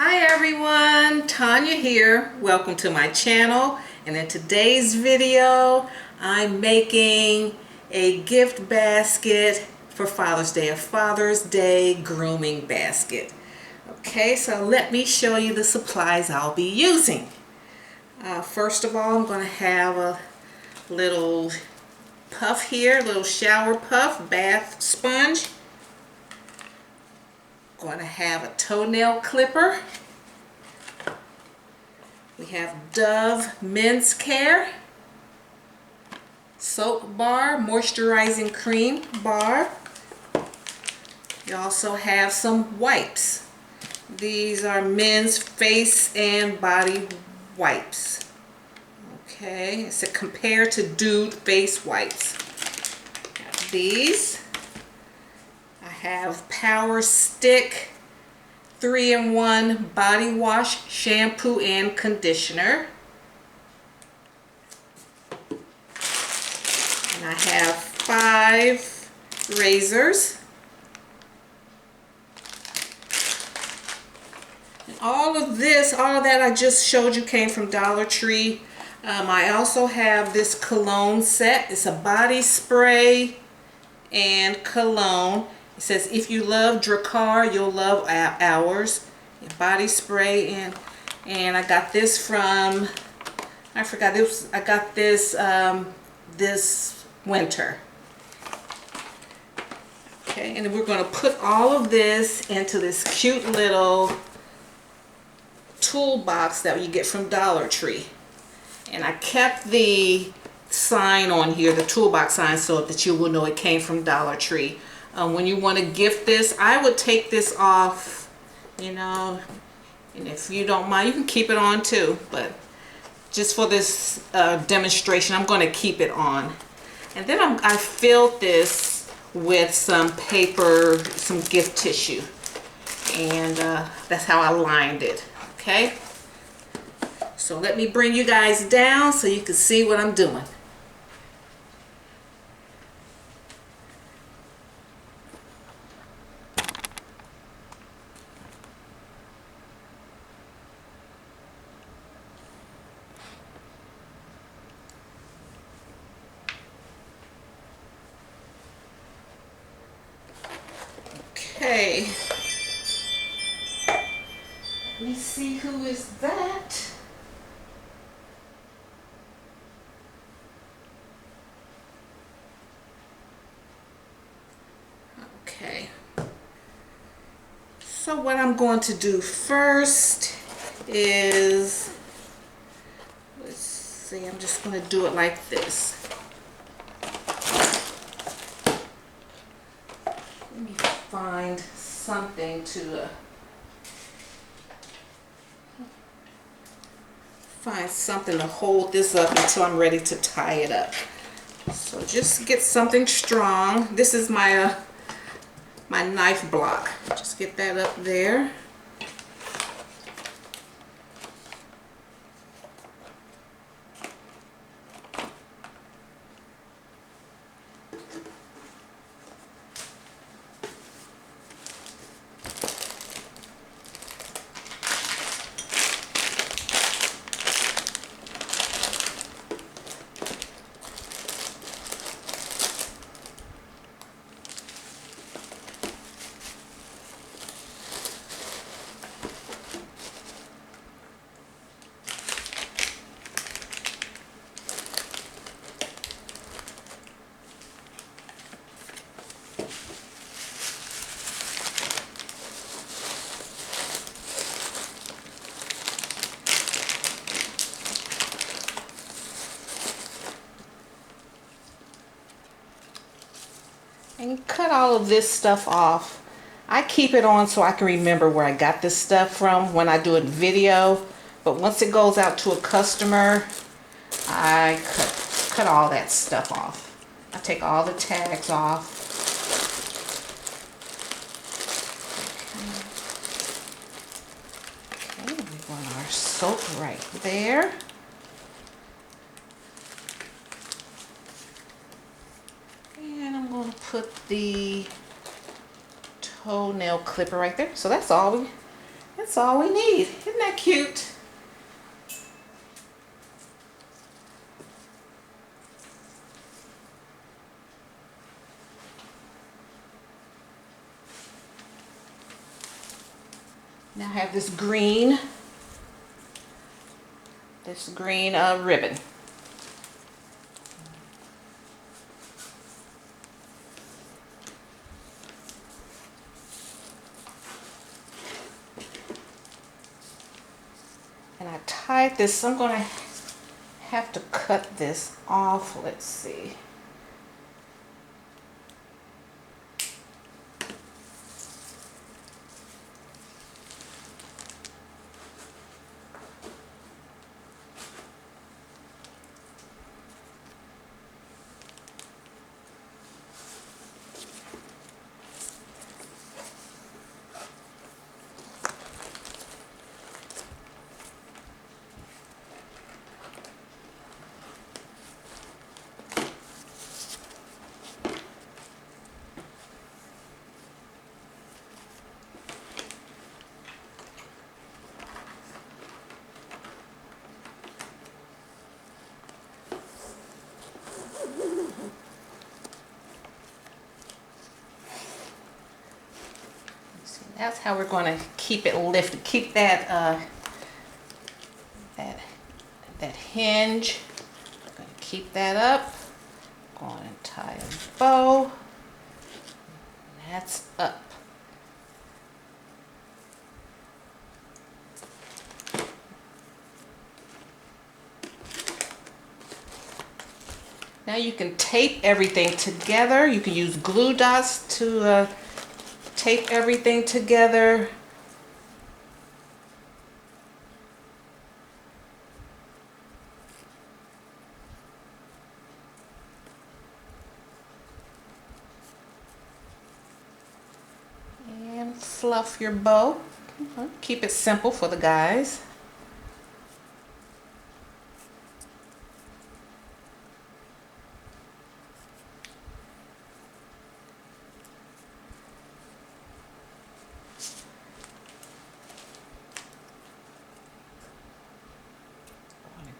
Hi everyone, Tanya here. Welcome to my channel, and in today's video I'm making a gift basket for Father's Day, a Father's Day grooming basket. Okay, so let me show you the supplies I'll be using. First of all, I'm going to have a little puff here, little shower puff, bath sponge. Going to have a toenail clipper. We have Dove Men's Care soap bar, moisturizing cream bar. You also have some wipes. These are men's face and body wipes. Okay, it's a compared to dude face wipes. These. I have Power Stick 3-in-1 body wash, shampoo, and conditioner. And I have 5 razors. And all of that I just showed you came from Dollar Tree. I also have this cologne set. It's a body spray and cologne. It says, if you love Dracar, you'll love ours. Body spray, and I got this from, I forgot this. I got this this winter. Okay, and then we're going to put all of this into this cute little toolbox that you get from Dollar Tree. And I kept the sign on here, the toolbox sign, so that you will know it came from Dollar Tree. When you want to gift this, I would take this off, you know, and if you don't mind, you can keep it on too, but just for this demonstration, I'm going to keep it on. And then I filled this with some paper, some gift tissue, and that's how I lined it. Okay, so let me bring you guys down so you can see what I'm doing. Okay, let me see, who is that? Okay, so what I'm going to do first is, let's see, I'm just going to do it like this. Let me find something to hold this up until I'm ready to tie it up. So just get something strong. This is my my knife block. Just get that up there. And cut all of this stuff off. I keep it on so I can remember where I got this stuff from when I do a video. But once it goes out to a customer, I cut all that stuff off. I take all the tags off. Okay, we want our soap right there. Put the toenail clipper right there. So that's all That's all we need. Isn't that cute? Now I have this green ribbon. And I tied this. I'm going to have to cut this off. Let's see. That's how we're going to keep it lifted. Keep that that hinge. I'm going to keep that up. Going to tie a bow. That's up. Now you can tape everything together. You can use glue dots to tape everything together. And fluff your bow. Keep it simple for the guys.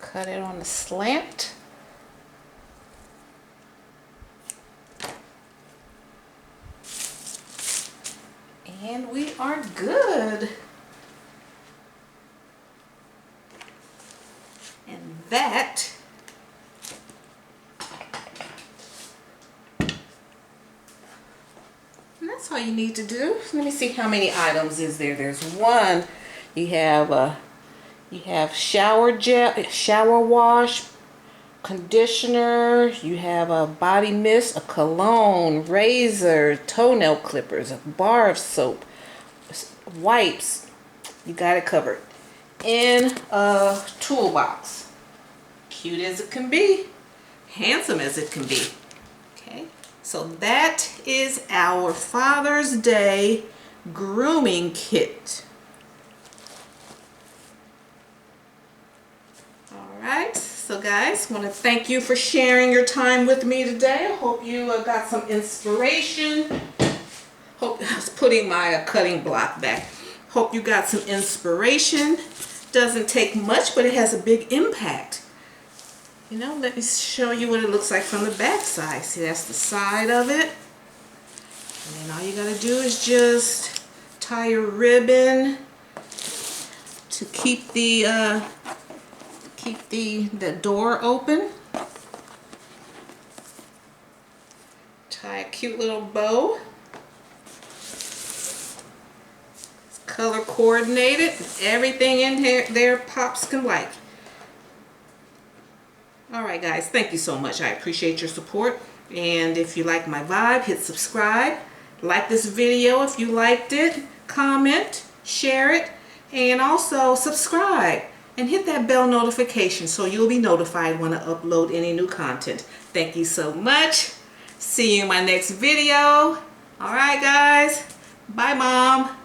Cut it on the slant. And we are good. And that and that's all you need to do. Let me see how many items is there. There's one. You have shower gel, shower wash, conditioner, you have a body mist, a cologne, razor, toenail clippers, a bar of soap, wipes. You got it covered in a toolbox. Cute as it can be, handsome as it can be. Okay, so that is our Father's Day grooming kit. Alright, so guys, I want to thank you for sharing your time with me today. I hope you got some inspiration. Hope I was putting my cutting block back. Hope you got some inspiration. Doesn't take much, but it has a big impact. You know, let me show you what it looks like from the back side. See, that's the side of it. And then all you got to do is just tie your ribbon to keep the door open. Tie a cute little bow. It's color coordinated. Everything in here there Pops can like. Alright guys, thank you so much. I appreciate your support. And if you like my vibe, hit subscribe. Like this video if you liked it. Comment, share it, and also subscribe. And hit that bell notification so you'll be notified when I upload any new content. Thank you so much. See you in my next video. Alright guys. Bye Mom.